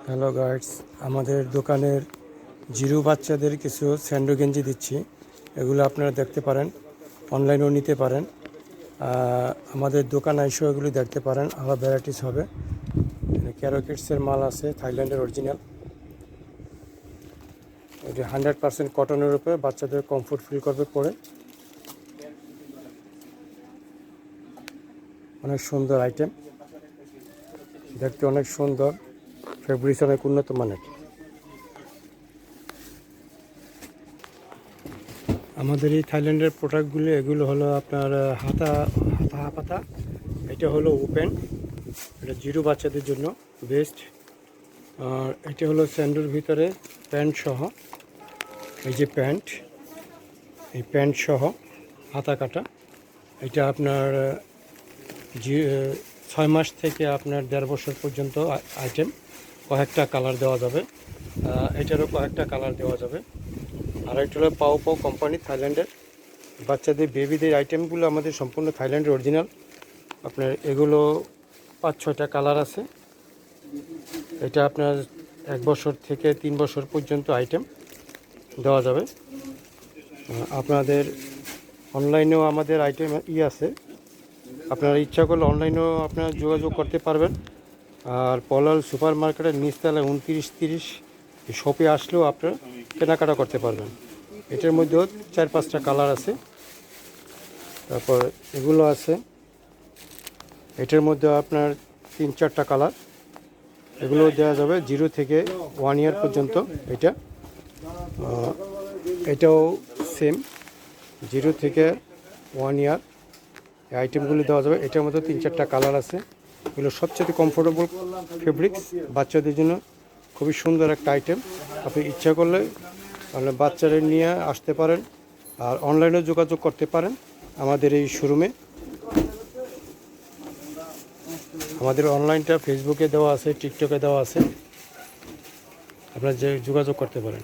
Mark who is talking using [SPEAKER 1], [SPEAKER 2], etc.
[SPEAKER 1] Hello guides, আমাদের দোকানের zero বাচ্চাদের কিছু স্যান্ডো গেঞ্জি দিচ্ছি। এগুলো আপনারা দেখতে পারেন, অনলাইনেও নিতে পারেন। আমাদের দোকান এসেও এগুলি দেখতে পারেন, আরও ভ্যারাইটিস হবে। ক্যারোকিটসের মাল আছে, থাইল্যান্ডের অরিজিনাল। এটি 100% কটনের উপরে, বাচ্চাদের কমফোর্ট ফিল করবে পরে। অনেক সুন্দর আইটেম, দেখতে অনেক সুন্দর, ফেব্রিক্স অনেক উন্নত মানের। আমাদের এই থাইল্যান্ডের প্রোডাক্টগুলি এগুলো হলো আপনার হাতা। এটা হলো ওপেন, এটা জিরো বাচ্চাদের জন্য বেস্ট। আর এটা হলো স্যান্ডোর ভিতরে প্যান্ট সহ। এই যে প্যান্ট, এই প্যান্ট সহ হাতা কাটা। এটা আপনার 6 মাস থেকে আপনার 1.5 বছর পর্যন্ত আইটেম। কয়েকটা কালার দেওয়া যাবে, এটারও কয়েকটা কালার দেওয়া যাবে। আর একটা হলো পাও কোম্পানি, থাইল্যান্ডের বাচ্চাদের বেবিদের আইটেমগুলো আমাদের সম্পূর্ণ থাইল্যান্ডের অরিজিনাল। আপনার এগুলো 5-6টা কালার আছে। এটা আপনার 1 বছর থেকে 3 বছর পর্যন্ত আইটেম দেওয়া যাবে। আপনাদের অনলাইনেও আমাদের আইটেম আছে, আপনারা ইচ্ছা করলে অনলাইনেও আপনারা যোগাযোগ করতে পারবেন। আর পলাল সুপার মার্কেটের নিচতলায় 29-30 শপে আসলেও আপনারা কেনাকাটা করতে পারবেন। এটার মধ্যেও 4-5টা কালার আছে। তারপর এগুলো আছে, এটার মধ্যে আপনার 3-4টা কালার। এগুলো দেওয়া যাবে 0 থেকে 1 ইয়ার পর্যন্ত। এটাও সেম, 0 থেকে 1 ইয়ার এই আইটেমগুলি দেওয়া যাবে। এটার মধ্যে 3-4টা কালার আছে। এগুলো সবচেয়ে কমফোর্টেবল ফেব্রিক্স, বাচ্চাদের জন্য খুবই সুন্দর একটা আইটেম। আপনি ইচ্ছা করলে বাচ্চাদের নিয়ে আসতে পারেন, আর অনলাইনেও যোগাযোগ করতে পারেন আমাদের এই শোরুমে। আমাদের অনলাইনটা ফেসবুকে দেওয়া আছে, টিকটকে দেওয়া আছে, আপনারা যোগাযোগ করতে পারেন।